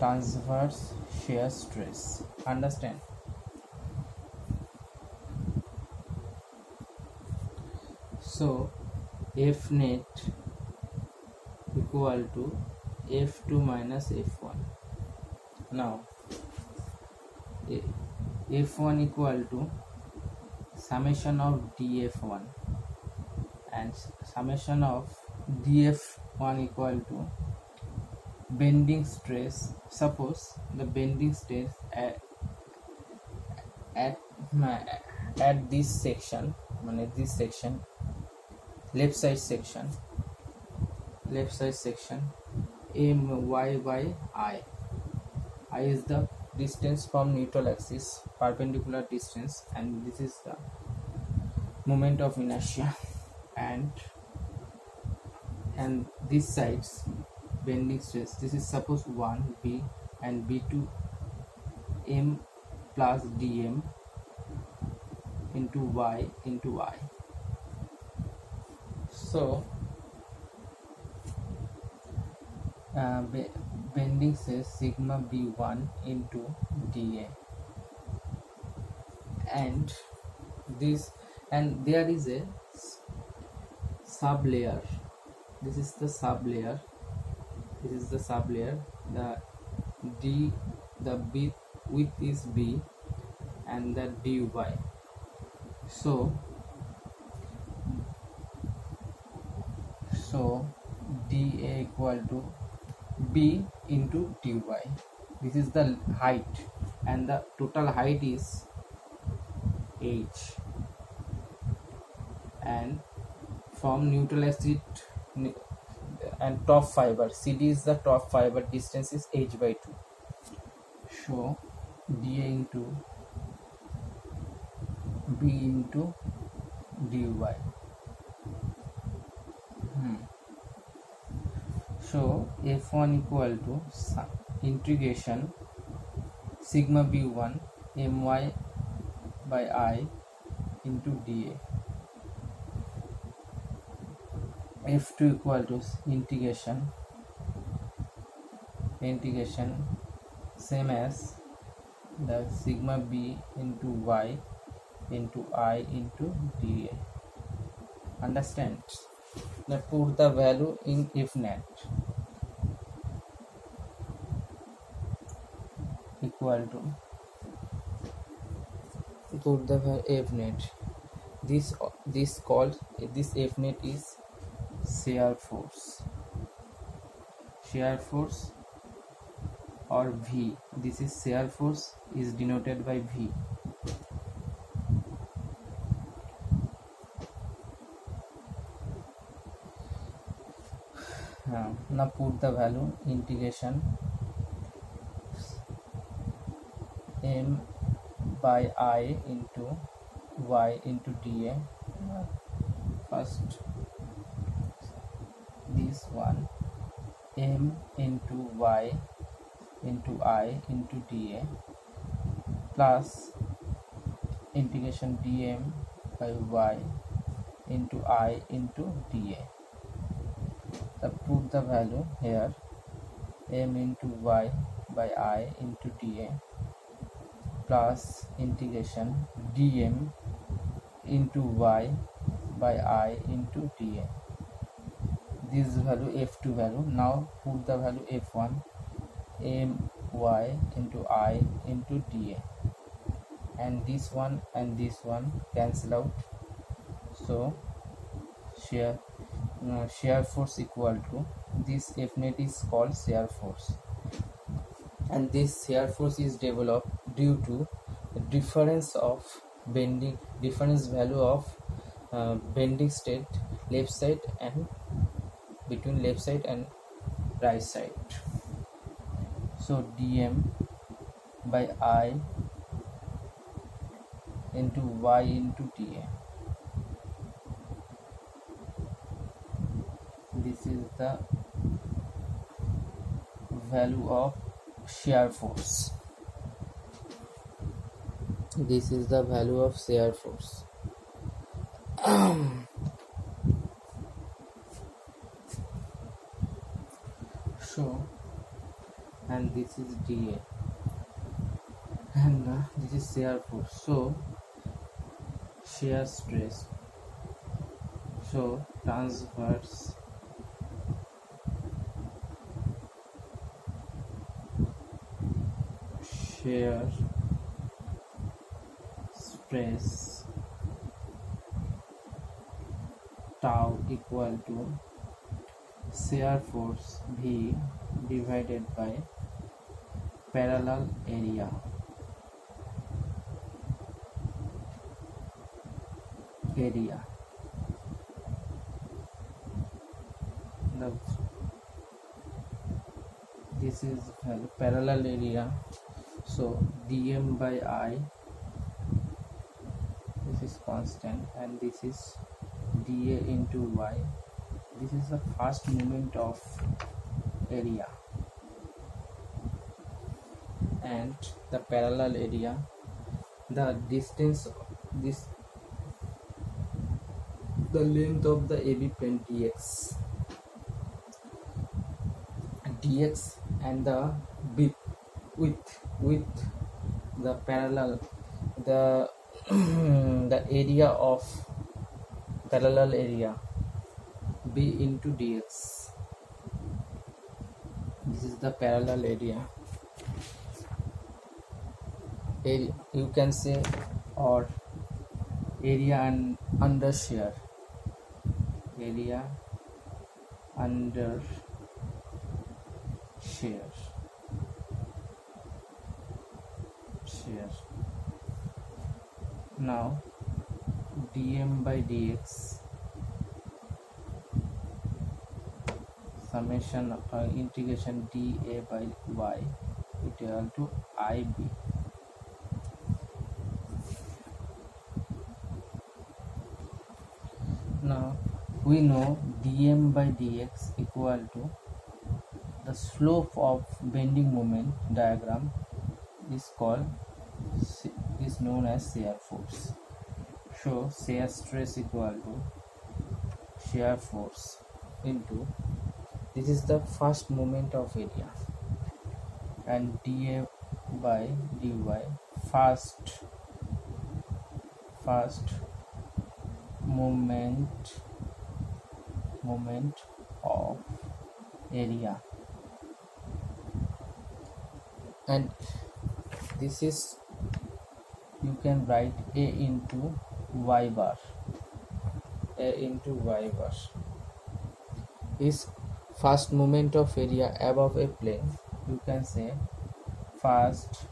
transverse shear stress. Understand? So F net equal to F2 minus F1. Now F1 equal to summation of dF1 and summation of dF1 equal to bending stress. Suppose the bending stress at this section, this section, left side section my by I is the distance from neutral axis, perpendicular distance, and this is the moment of inertia, and this sides bending stress, this is suppose 1 B and B2 M plus dm into y into I. So bending stress sigma b1 into dA, and there is a sub layer. This is the sub layer. The b width is b and the dy. So dA equal to b into dy. This is the height, and the total height is h, and from neutral axis and top fiber, CD is the top fiber, distance is h by 2. So dA into b into dy. So F1 equal to integration sigma b1 my by I into dA. F2 equal to integration same as the sigma b into y into I into dA. Understand? Now put the value in F net equal to, put the F net. This F net is shear force or V. This is shear force is denoted by V. Now put the value integration m by I into y into dA. First this one, m into y into I into dA plus integration dm by y into I into dA. Put the value here, m into y by I into dA plus integration dm into y by I into dA. This value F2 value. Now put the value F1, my into I into dA, and this one cancel out. So shear force equal to, this F net is called shear force, and this shear force is developed due to the difference value of bending state left side and between left side and right side. So dm by I into y into dA. This is the value of shear force. This is the value of shear force. So and this is dA, and this is shear force. So shear stress, so transverse shear stress tau equal to shear force V divided by parallel area. Now this is parallel area, so dm by I, this is constant, and this is dA into y. This is the first moment of area, and the parallel area, the distance, the length of the AB plane dx, and the with the parallel, the the area of parallel area B into dx. This is the parallel area, you can say, or area and under shear, area under shear. Now dm by dx summation integration dA by y equal to IB. Now we know dm by dx equal to the slope of bending moment diagram is known as shear force. So shear stress equal to shear force into, this is the first moment of area, and dA by dy, first moment of area, and this is, you can write A into y bar. Is first moment of area above a plane, you can say first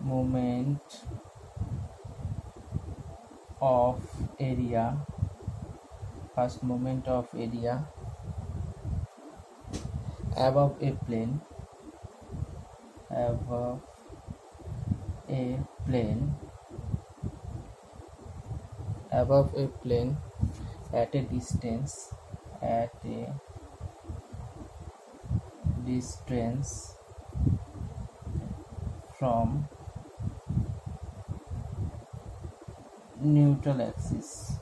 moment of area above a plane at a distance from neutral axis.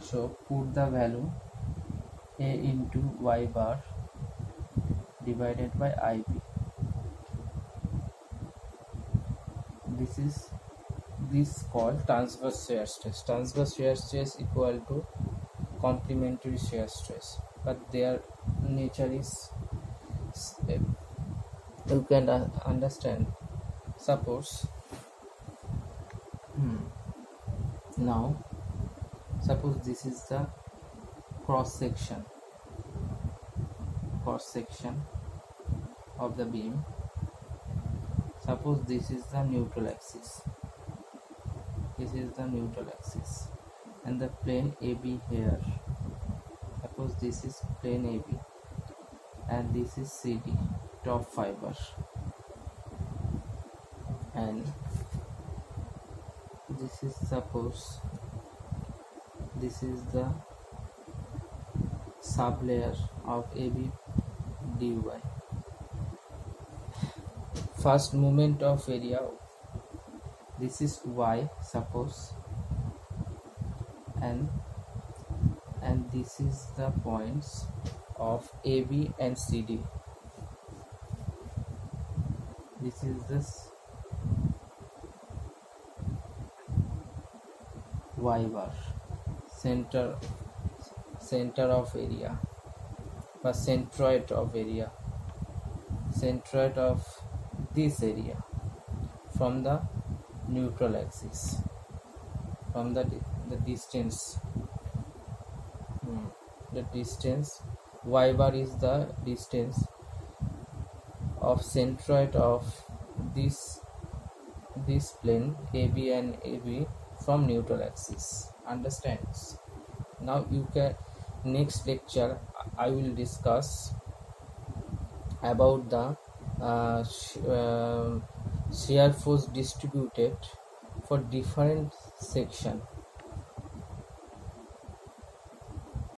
So put the value A into y bar divided by IB. This called transverse shear stress. Transverse shear stress equal to complementary shear stress, but their nature is, you can understand. Suppose now suppose this is the cross section of the beam. Suppose this is the neutral axis, and the plane AB here. Suppose this is plane AB, and this is CD, top fiber, and this is, suppose this is the sublayer of AB dy. First moment of area, this is y, suppose, and this is the points of AB and CD. This is this Y bar, center of area বা centroid of area, centroid of this area from the neutral axis, from the distance. The distance Y bar is the distance of centroid of this plane AB and AB from neutral axis. Understands? Now you can, next lecture I will discuss about the shear force distributed for different section